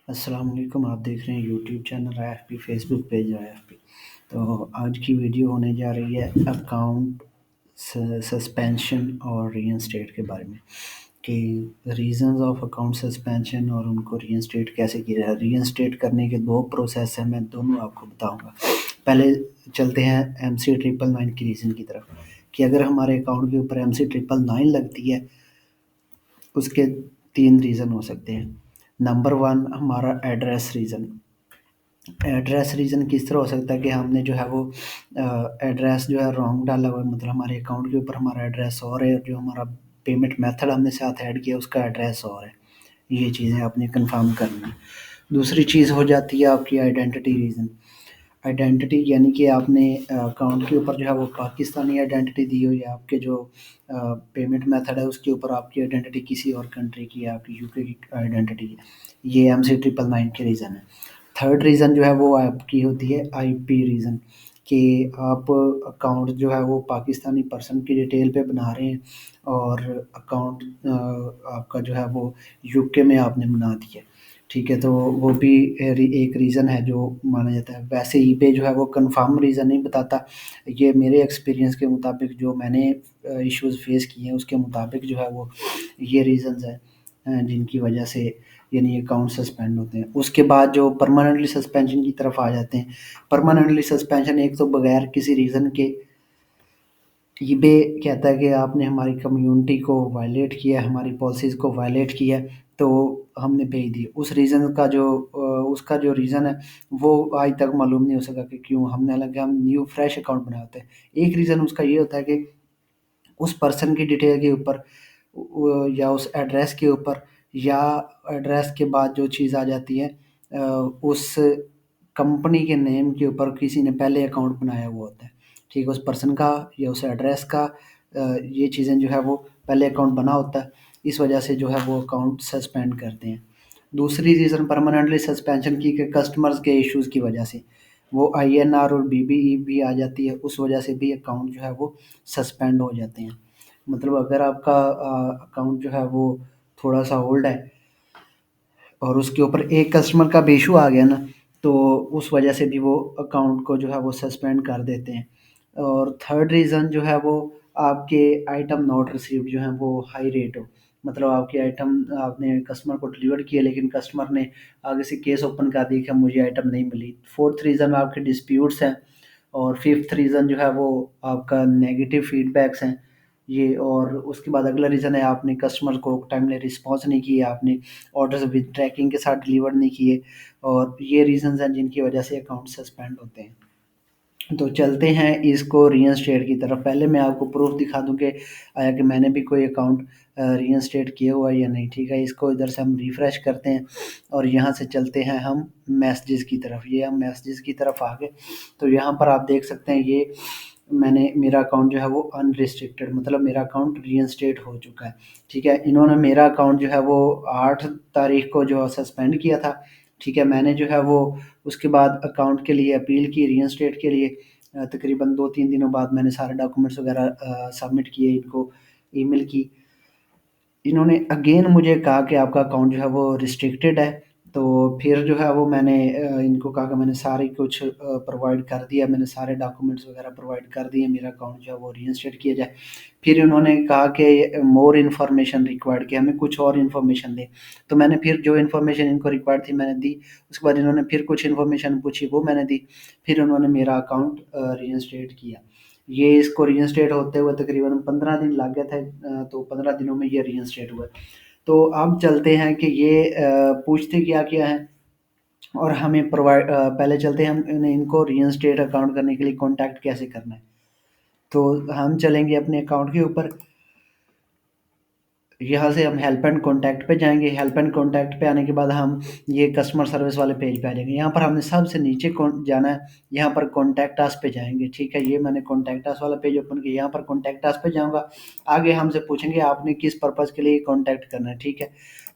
अस्सलाम वालेकुम। आप देख रहे हैं YouTube channel IFP, Facebook page IFP. तो आज की वीडियो होने जा रही है अकाउंट सस्पेंशन और रीइंस्टेट के बारे में कि रीजंस ऑफ अकाउंट सस्पेंशन और उनको रीइंस्टेट कैसे किया जाए। रीइंस्टेट करने के दो प्रोसेस हैं, मैं दोनों आपको बताऊंगा। पहले चलते हैं MC999 की रीज़न की तरफ कि अगर हमारे अकाउंट के ऊपर MC999 लगती है, उसके तीन रीज़न हो सकते हैं। नंबर वन, हमारा एड्रेस रीज़न। एड्रेस रीज़न किस तरह हो सकता है कि हमने जो है वो एड्रेस जो है रॉन्ग डाला हुआ है, मतलब हमारे अकाउंट के ऊपर हमारा एड्रेस और है, जो हमारा पेमेंट मेथड हमने साथ ऐड किया उसका एड्रेस और है। ये चीज़ें आपने कंफर्म करनी है। दूसरी चीज़ हो जाती है आपकी आइडेंटिटी रीज़न। आइडेंटिटी यानी कि आपने अकाउंट के ऊपर जो है वो पाकिस्तानी आइडेंटिटी दी हुई है, आपके जो पेमेंट मेथड है उसके ऊपर आपकी आइडेंटिटी किसी और कंट्री की है, आपकी यूके की आइडेंटिटी है। ये MC999 के रीज़न है। थर्ड रीज़न जो है वो आपकी होती है IP रीज़न कि आप अकाउंट जो है वो पाकिस्तानी पर्सन की डिटेल पे बना रहे हैं और अकाउंट आपका जो है वो यूके में आपने बना दिया। ठीक है, तो वो भी एक रीज़न है जो माना जाता है। वैसे ईबे जो है वो कंफर्म रीज़न नहीं बताता। ये मेरे एक्सपीरियंस के मुताबिक जो मैंने इश्यूज़ फेस किए हैं उसके मुताबिक जो है वो ये रीज़न्स हैं जिनकी वजह से यानी अकाउंट सस्पेंड होते हैं। उसके बाद जो परमानेंटली सस्पेंशन की तरफ आ जाते हैं। परमानेंटली सस्पेंशन एक तो बगैर किसी रीज़न के ईबे कहता है कि आपने हमारी कम्युनिटी को वायलेट किया है, हमारी पॉलिसीज़ को वायलेट किया है, तो हमने भेज दिए। उस रीज़न का जो उसका जो रीज़न है वो आज तक मालूम नहीं हो सका कि क्यों। हमने हालाँकि हम न्यू फ्रेश अकाउंट बनाए होते हैं। एक रीज़न उसका ये होता है कि उस पर्सन की डिटेल के ऊपर या उस एड्रेस के ऊपर या एड्रेस के बाद जो चीज़ आ जाती है उस कंपनी के नेम के ऊपर किसी ने पहले अकाउंट बनाया हुआ होता है। ठीक है, उस पर्सन का या उस एड्रेस का ये चीज़ें जो है वो पहले अकाउंट बना होता है, इस वजह से जो है वो अकाउंट सस्पेंड करते हैं। दूसरी रीज़न परमानेंटली सस्पेंशन की कि कस्टमर्स के इश्यूज़ की वजह से वो INR और BBE भी आ जाती है, उस वजह से भी अकाउंट जो है वो सस्पेंड हो जाते हैं। मतलब अगर आपका अकाउंट जो है वो थोड़ा-सा ओल्ड है और उसके ऊपर एक कस्टमर का भी इश्यू आ गया ना, तो उस वजह से भी वो अकाउंट को जो है वो सस्पेंड कर देते हैं। और थर्ड रीज़न जो है वो आपके आइटम नॉट रिसीव्ड जो हैं वो हाई रेट हो। मतलब आपके आइटम आपने कस्टमर को डिलीवर किया लेकिन कस्टमर ने आगे से केस ओपन कर दिया कि मुझे आइटम नहीं मिली। फोर्थ रीज़न आपके डिस्प्यूट्स हैं और फिफ्थ रीज़न जो है वो आपका नेगेटिव फीडबैक्स हैं। ये और उसके बाद अगला रीज़न है आपने कस्टमर को टाइमली रिस्पॉन्स नहीं किया, आपने ऑर्डर्स विद ट्रैकिंग के साथ डिलीवर नहीं किए और ये रीज़न्स हैं जिनकी वजह से अकाउंट सस्पेंड होते हैं। तो चलते हैं इसको रीइंस्टेट की तरफ। पहले मैं आपको प्रूफ़ दिखा दूँ कि आया कि मैंने भी कोई अकाउंट रीइंस्टेट किया हुआ है या नहीं। ठीक है, इसको इधर से हम रिफ्रेश करते हैं और यहाँ से चलते हैं हम मैसेजेस की तरफ। ये हम मैसेजेस की तरफ आ गए, तो यहाँ पर आप देख सकते हैं ये मेरा अकाउंट जो है वो अनरिस्ट्रिक्टेड, मतलब मेरा अकाउंट रीइंस्टेट हो चुका है। ठीक है, इन्होंने मेरा अकाउंट जो है वो 8 तारीख को जो सस्पेंड किया था। ठीक है, मैंने जो है वो उसके बाद अकाउंट के लिए अपील की रीइंस्टेट के लिए। तकरीबन 2-3 दिनों बाद मैंने सारे डॉक्यूमेंट्स वगैरह सबमिट किए, इनको ईमेल की। इन्होंने अगेन मुझे कहा कि आपका अकाउंट जो है वो रिस्ट्रिक्टेड है। तो फिर जो है वो मैंने इनको कहा कि मैंने सारी कुछ प्रोवाइड कर दिया, मैंने सारे डॉक्यूमेंट्स वगैरह प्रोवाइड कर दिए, मेरा अकाउंट जो है वो रीइंस्टेट किया जाए। फिर उन्होंने कहा कि मोर इन्फॉर्मेशन रिक्वायर्ड, कि हमें कुछ और इन्फॉर्मेशन दें। तो मैंने फिर जो इन्फॉर्मेशन इनको रिक्वायर्ड थी मैंने दी। उसके बाद इन्होंने फिर कुछ इन्फॉर्मेशन पूछी, वो मैंने दी। फिर उन्होंने मेरा अकाउंट रीइंस्टेट किया। ये इसको रीइंस्टेट होते हुए तकरीबन 15 दिन लग गए थे, तो 15 दिनों में ये रीइंस्टेट हुआ। तो अब चलते हैं कि ये पूछते क्या-क्या हैं और हमें पहले चलते हैं हम इनको रीइंस्टेट अकाउंट करने के लिए कॉन्टैक्ट कैसे करना है। तो हम चलेंगे अपने अकाउंट के ऊपर, यहाँ से हम हेल्प एंड कॉन्टैक्ट पे जाएँगे। हेल्प एंड कॉन्टैक्ट पे आने के बाद हम ये कस्टमर सर्विस वाले पेज पे आ जाएँगे। यहाँ पर हमने सबसे नीचे जाना है, यहाँ पर कॉन्टैक्ट अस पे जाएँगे। ठीक है, ये मैंने कॉन्टैक्ट अस वाला पेज ओपन किया, यहाँ पर कॉन्टैक्ट अस पे जाऊँगा। आगे हमसे पूछेंगे आपने किस पर्पज़ के लिए कॉन्टैक्ट करना है, ठीक है।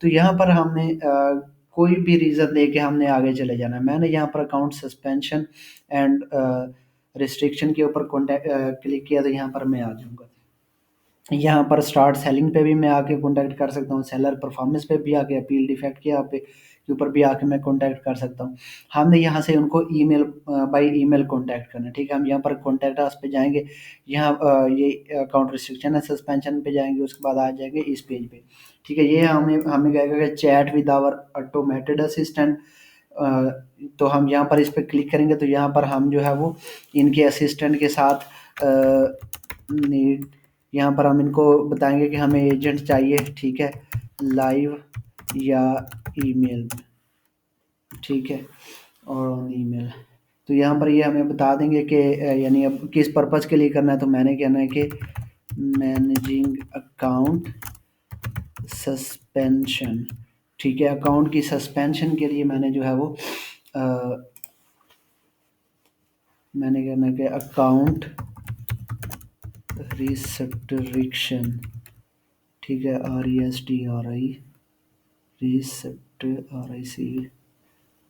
तो यहाँ पर हमने कोई भी रीज़न दे के हमने आगे चले जाना है। मैंने यहाँ पर अकाउंट सस्पेंशन एंड रिस्ट्रिक्शन के ऊपर क्लिक किया, तो यहाँ पर मैं आ जाऊँगा। यहाँ पर स्टार्ट सेलिंग पे भी मैं आके कॉन्टैक्ट कर सकता हूँ, सेलर परफॉर्मेंस पे भी आके अपील डिफेक्ट किया पे के ऊपर भी आके मैं कॉन्टैक्ट कर सकता हूँ। हमने यहाँ से उनको ईमेल बाय ईमेल कॉन्टैक्ट करना है, ठीक है। हम यहाँ पर कॉन्टैक्ट अस पे जाएँगे, यहाँ ये अकाउंट रिस्ट्रिक्शन है, सस्पेंशन पे जाएँगे, उसके बाद आ जाएँगे इस पेज पे, ठीक है। ये हमें हमें कहेगा कि chat with our automated assistant. तो हम यहाँ पर इस पे क्लिक करेंगे तो यहाँ पर हम जो है वो इनके असिस्टेंट के साथ नीड, यहाँ पर हम इनको बताएँगे कि हमें एजेंट चाहिए, ठीक है, लाइव या ईमेल, ठीक है, और ऑन ईमेल। तो यहाँ पर ये हमें बता देंगे कि यानी अब किस पर्पज़ के लिए करना है। तो मैंने कहना है कि मैनेजिंग अकाउंट सस्पेंशन, ठीक है। अकाउंट की सस्पेंशन के लिए मैंने जो है वो मैंने कहना है कि अकाउंट रिस्ट्रिक्शन, ठीक है, RESTRI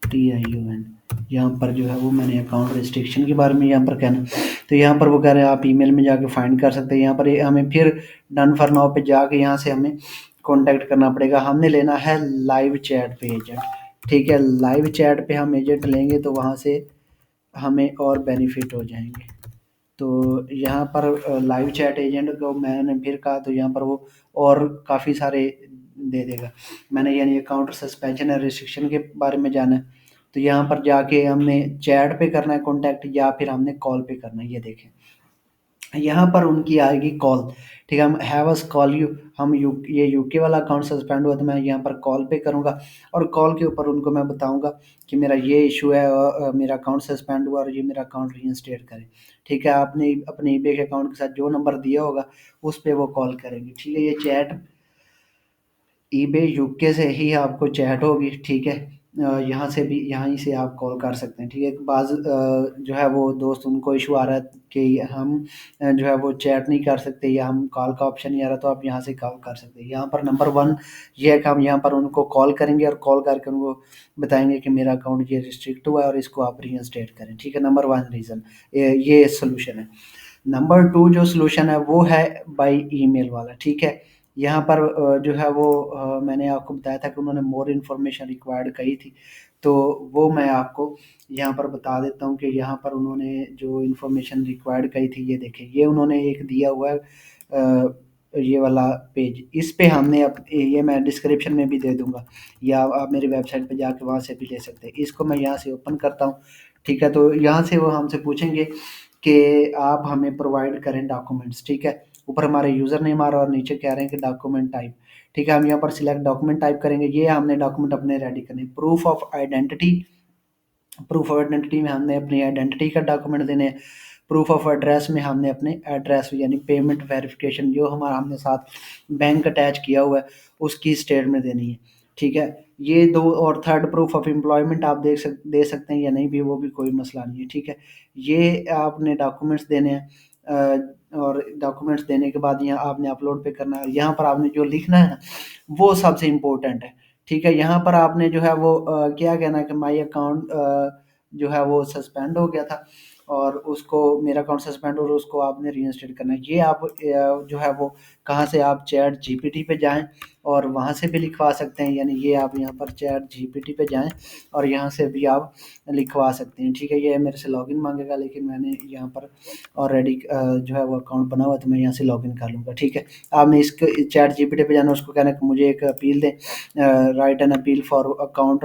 RICTION। यहाँ पर जो है वो मैंने अकाउंट रिस्ट्रिक्शन के बारे में यहाँ पर कहना। तो यहाँ पर वो कह रहे हैं आप ईमेल में जाके फाइंड कर सकते हैं। यहाँ पर हमें फिर डन फॉर नाउ पे जाके यहाँ से हमें कॉन्टैक्ट करना पड़ेगा। हमने लेना है लाइव चैट पे एजेंट, ठीक है। लाइव चैट पे हम एजेंट लेंगे तो वहाँ से हमें और बेनिफिट हो जाएंगे। तो यहाँ पर लाइव चैट एजेंट को मैंने फिर कहा तो यहाँ पर वो और काफ़ी सारे दे देगा। मैंने यानी अकाउंट सस्पेंशन या रिस्ट्रिक्शन के बारे में जाना है, तो यहाँ पर जाके हमने चैट पे करना है कॉन्टैक्ट या फिर हमने कॉल पे करना है। ये देखें यहाँ पर उनकी आएगी कॉल, ठीक है। हम हैव अस कॉल यू, हम ये यूके वाला अकाउंट सस्पेंड हुआ तो मैं यहाँ पर कॉल पे करूँगा और कॉल के ऊपर उनको मैं बताऊँगा कि मेरा ये इशू है और मेरा अकाउंट सस्पेंड हुआ और ये मेरा अकाउंट रीइंस्टेट करें, ठीक है। आपने अपने ईबे के अकाउंट के साथ जो नंबर दिया होगा उस पे वो कॉल करेंगे, ठीक है। ये चैट ईबे यूके से ही आपको चैट होगी, ठीक है। यहाँ से भी यहीं से आप कॉल कर सकते हैं, ठीक है। बाज़ जो है वो दोस्त उनको इशू आ रहा है कि हम जो है वो चैट नहीं कर सकते या हम कॉल का ऑप्शन नहीं आ रहा, तो आप यहाँ से कॉल कर सकते हैं। यहाँ पर नंबर 1 ये है कि हम यहाँ पर उनको कॉल करेंगे और कॉल करके उनको बताएँगे कि मेरा अकाउंट ये रिस्ट्रिक्ट हुआ है और इसको आप रीइंस्टेट करें, ठीक है। नंबर 1 रीज़न ये सॉल्यूशन है। नंबर 2 जो सॉल्यूशन है वो है बाय ईमेल वाला, ठीक है। यहाँ पर जो है वो मैंने आपको बताया था कि उन्होंने मोर इन्फॉर्मेशन रिक्वायर्ड कही थी, तो वो मैं आपको यहाँ पर बता देता हूँ कि यहाँ पर उन्होंने जो इन्फॉर्मेशन रिक्वायर्ड कही थी, ये देखें, ये उन्होंने एक दिया हुआ है ये वाला पेज। इस पे हमने ये मैं डिस्क्रिप्शन में भी दे दूँगा या आप मेरी वेबसाइट पे जाके वहाँ से भी ले सकते हैं। इसको मैं यहाँ से ओपन करता हूँ, ठीक है। तो यहाँ से वो हमसे पूछेंगे कि आप हमें प्रोवाइड करें डॉक्यूमेंट्स, ठीक है। ऊपर हमारे यूज़र नेम आ रहा है और नीचे कह रहे हैं कि डॉक्यूमेंट टाइप, ठीक है। हम यहाँ पर सिलेक्ट डॉक्यूमेंट टाइप करेंगे, ये हमने डॉक्यूमेंट अपने रेडी करने। प्रूफ ऑफ आइडेंटिटी में हमने अपनी आइडेंटिटी का डॉक्यूमेंट देने हैं। प्रूफ ऑफ एड्रेस में हमने अपने एड्रेस यानी पेमेंट वेरिफिकेशन जो हमारा हमने साथ बैंक अटैच किया हुआ है उसकी स्टेटमेंट देनी है, ठीक है। ये 2 और थर्ड प्रूफ ऑफ एम्प्लॉयमेंट आप दे सकते हैं या नहीं भी, वो भी कोई मसला नहीं है, ठीक है। ये आपने डॉक्यूमेंट्स देने हैं और डॉक्यूमेंट्स देने के बाद यहाँ आपने अपलोड पे करना है। यहाँ पर आपने जो लिखना है ना वो सबसे इम्पोर्टेंट है, ठीक है। यहाँ पर आपने जो है वो क्या कहना है कि माई अकाउंट जो है वो सस्पेंड हो गया था और उसको मेरा अकाउंट सस्पेंड और उसको आपने रीइंस्टेट करना है। ये आप जो है वो कहाँ से आप चैट जीपीटी पे जाएँ और वहाँ से भी लिखवा सकते हैं, यानी ये आप यहाँ पर चैट जीपीटी पे जाएँ और यहाँ से भी आप लिखवा सकते हैं, ठीक है। ये मेरे से लॉगिन माँगेगा लेकिन मैंने यहाँ पर ऑलरेडी जो है वो अकाउंट बना हुआ है तो मैं यहाँ से लॉगिन कर लूँगा, ठीक है। आपने इसको चैट जीपीटी पे जाना, उसको कहना है कि मुझे एक अपील दें, right an appeal for account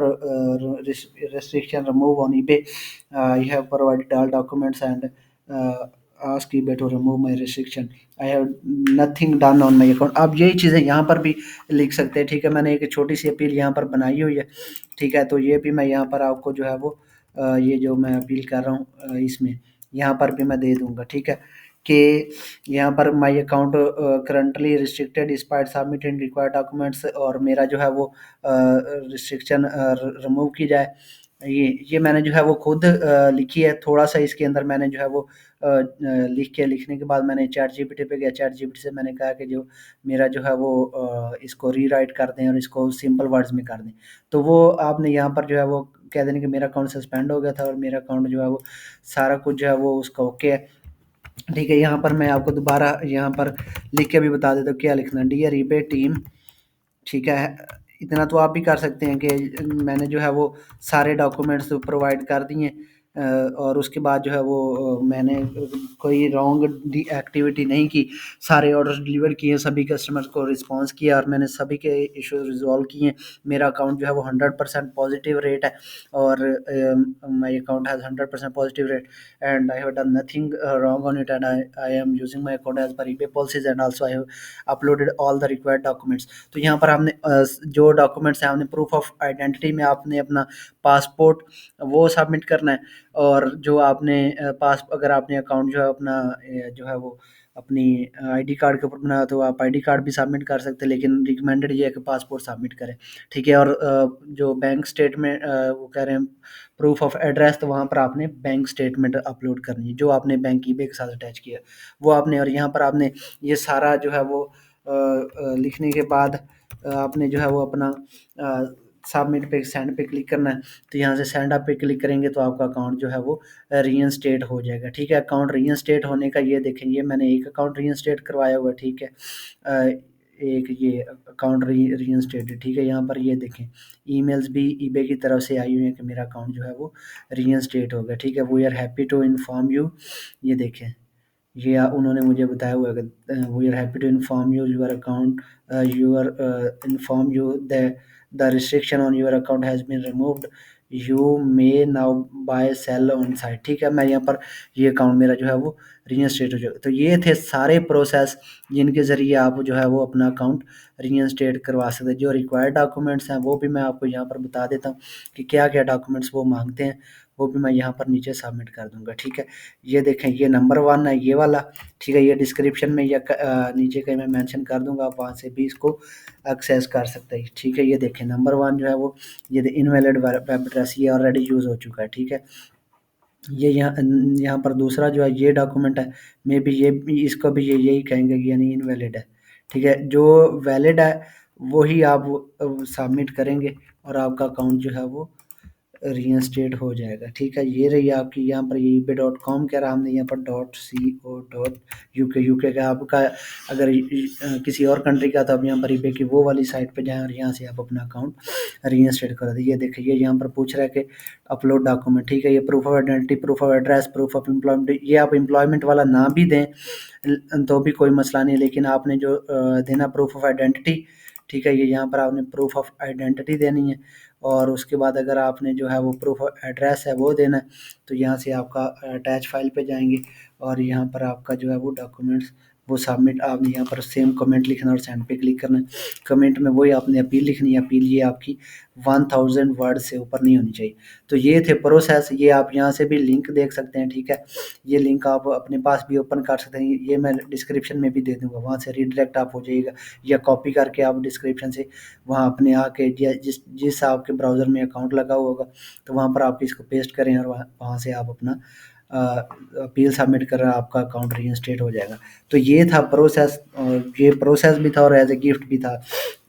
restriction remove on eBay. You have provided all documents and ask eBay to remove my restriction. I have nothing done on my account. आप यही चीज़ें यहाँ पर भी लिख सकते हैं, ठीक है। मैंने एक छोटी सी अपील यहाँ पर बनाई हुई है, ठीक है। तो ये भी मैं यहाँ पर आपको जो है वो ये जो मैं अपील कर रहा हूँ इसमें यहाँ पर भी मैं दे दूँगा, ठीक है। कि यहाँ पर my account currently restricted despite submitted required documents और मेरा जो है वो रिस्ट्रिक्शन रिमूव की जाए। ये मैंने जो है वो खुद लिखी है। थोड़ा-सा इसके अंदर मैंने जो है वो लिखने के बाद मैंने चैट जीपीटी पे गया, चैट जीपीटी से मैंने कहा कि जो मेरा जो है वो इसको रीराइट कर दें और इसको सिंपल वर्ड्स में कर दें। तो वो आपने यहाँ पर जो है वो कह देना कि मेरा अकाउंट सस्पेंड हो गया था और मेरा अकाउंट जो है वो सारा कुछ जो है वो उसका ओके है, ठीक है। यहाँ पर मैं आपको दोबारा यहाँ पर लिख के भी बता देता हूँ क्या लिखना है। डियर ईबे टीम, ठीक है। इतना तो आप भी कर सकते हैं कि मैंने जो है वो सारे डॉक्यूमेंट्स प्रोवाइड कर दिए, और उसके बाद जो है वो मैंने कोई रॉन्ग एक्टिविटी नहीं की, सारे ऑर्डर्स डिलीवर किए, सभी कस्टमर्स को रिस्पांस किया और मैंने सभी के इश्यूज रिजॉल्व किए। मेरा अकाउंट जो है वो 100% पॉजिटिव रेट है, और my account has 100% positive rate and I have done nothing wrong on it, and I am using my account as per eBay policies, and also I have uploaded all the required documents। तो यहाँ पर हमने जो documents हैं, हमने proof of identity में आपने अपना पासपोर्ट वो सबमिट करना है, और जो आपने पास अगर आपने अकाउंट जो है अपना जो है वो अपनी आईडी कार्ड के ऊपर बनाया तो आप आईडी कार्ड भी सबमिट कर सकते हैं, लेकिन रिकमेंडेड ये है कि पासपोर्ट सबमिट करें, ठीक है। और जो बैंक स्टेटमेंट वो कह रहे हैं प्रूफ ऑफ एड्रेस, तो वहाँ पर आपने बैंक स्टेटमेंट अपलोड करनी है जो आपने बैंक ईबे के साथ अटैच किया वो आपने, और यहाँ पर आपने ये सारा जो है वो लिखने के बाद आपने जो है वो अपना सबमिट पे सेंड पे क्लिक करना है। तो यहाँ से सेंड अप पे क्लिक करेंगे तो आपका अकाउंट जो है वो रीइंस्टेट हो जाएगा, ठीक है। अकाउंट रीइंस्टेट होने का ये देखें, ये मैंने एक अकाउंट रीइंस्टेट करवाया हुआ है, ठीक है। एक ये अकाउंट रीइंस्टेटेड, ठीक है। यहाँ पर ये देखें ईमेल्स भी ईबे की तरफ से आई हुई हैं कि मेरा अकाउंट जो है वो रीइंस्टेट हो गया, ठीक है। We are happy to inform you, ये देखें ये उन्होंने मुझे बताया हुआ है कि we are happy to inform you your account your inform you the restriction on your account has been removed, you may now buy sell on site, ठीक है। मैं यहाँ पर ये अकाउंट मेरा जो है वो रीइंस्टेट हो जाएगा। तो ये थे सारे प्रोसेस जिनके ज़रिए आप जो है वो अपना अकाउंट रीइंस्टेट करवा सकते हैं। जो रिक्वायर्ड डॉक्यूमेंट्स हैं वो भी मैं आपको यहाँ पर बता देता हूँ कि क्या क्या डॉक्यूमेंट्स वो मांगते हैं, वो भी मैं यहाँ पर नीचे सबमिट कर दूँगा, ठीक है। ये देखें ये नंबर 1 है ये वाला, ठीक है। ये डिस्क्रिप्शन में या नीचे कहीं मैं मेंशन कर दूँगा, आप वहाँ से भी इसको एक्सेस कर सकते हैं, ठीक है। ये देखें नंबर 1 जो है वो ये इनवैलिड वेब एड्रेस, ये ऑलरेडी यूज़ हो चुका है, ठीक है। ये यहाँ पर दूसरा जो है ये डॉक्यूमेंट है, मे बी ये भी इसको भी ये यही कहेंगे कि यानी इनवैलिड है, ठीक है। जो वैलिड है वही आप सबमिट करेंगे और आपका अकाउंट जो है वो रीइंस्टेट हो जाएगा, ठीक है। ये रही आपकी यहाँ पर ये eBay.com कह रहा, हमने यहाँ पर .co.uk का आपका अगर किसी और कंट्री का, तो आप यहाँ पर eBay की वो वाली साइट पे जाएँ और यहाँ से आप अपना अकाउंट रीइंस्टेट कर दें। ये देखिए ये यहाँ पर पूछ रहा है कि अपलोड डॉक्यूमेंट, ठीक है। ये proof of identity, proof of address, proof of employment, ये आप एम्प्लॉयमेंट वाला ना भी दें तो भी कोई मसला नहीं है, लेकिन आपने जो देना प्रूफ ऑफ आइडेंटिटी, ठीक है। ये यहाँ पर आपने प्रूफ ऑफ आइडेंटिटी देनी है, और उसके बाद अगर आपने जो है वो प्रूफ ऑफ एड्रेस है वो देना है, तो यहाँ से आपका अटैच फाइल पे जाएंगे और यहाँ पर आपका जो है वो डॉक्यूमेंट्स वो सबमिट, आपने यहाँ पर सेम कमेंट लिखना और सेंड पे क्लिक करना है। कमेंट में वही आपने अपील लिखनी है, अपील ये आपकी 1000 वर्ड से ऊपर नहीं होनी चाहिए। तो ये थे प्रोसेस, ये आप यहाँ से भी लिंक देख सकते हैं, ठीक है। ये लिंक आप अपने पास भी ओपन कर सकते हैं, ये मैं डिस्क्रिप्शन में भी दे दूँगा, वहाँ से रीडायरेक्ट आप हो जाइएगा, या कॉपी करके आप डिस्क्रिप्शन से वहाँ अपने आके जिस आपके ब्राउज़र में अकाउंट लगा हुआ होगा तो वहाँ पर आप इसको पेस्ट करें और वहाँ से आप अपना अपील सबमिट कर आपका अकाउंट रीइंस्टेट हो जाएगा। तो ये था प्रोसेस, और ये प्रोसेस भी था और एज ए गिफ्ट भी था,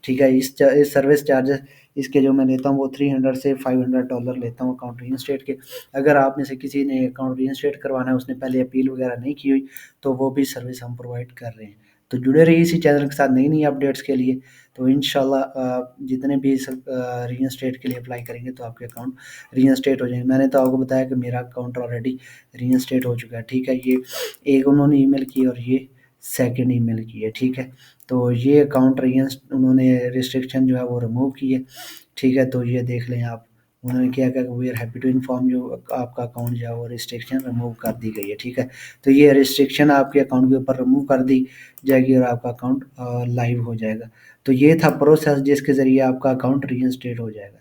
ठीक है। इस सर्विस चार्जेस इसके जो मैं लेता हूँ वो $300 से $500 लेता हूँ अकाउंट रीइंस्टेट के। अगर आप में से किसी ने अकाउंट रीइंस्टेट करवाना है, उसने पहले अपील वगैरह नहीं की हुई, तो वो भी सर्विस हम प्रोवाइड कर रहे हैं। तो जुड़े रहिए इसी चैनल के साथ नई नई अपडेट्स के लिए। तो इंशाल्लाह जितने भी रीइंस्टेट के लिए अप्लाई करेंगे तो आपके अकाउंट रीइंस्टेट हो जाएंगे। मैंने तो आपको बताया कि मेरा अकाउंट ऑलरेडी रीइंस्टेट हो चुका है, ठीक है। ये एक उन्होंने ईमेल की और ये सेकंड ईमेल की है, ठीक है। तो ये अकाउंट उन्होंने रिस्ट्रिक्शन जो है वो रिमूव की है, ठीक है। तो ये देख लें आप, उन्होंने क्या कहा, we are happy to inform you, आपका अकाउंट जो है वो रिस्ट्रिक्शन रिमूव कर दी गई है, ठीक है। तो ये रिस्ट्रिक्शन आपके अकाउंट के ऊपर रिमूव कर दी जाएगी और आपका अकाउंट लाइव हो जाएगा। तो ये था प्रोसेस जिसके ज़रिए आपका अकाउंट रीइंस्टेट हो जाएगा।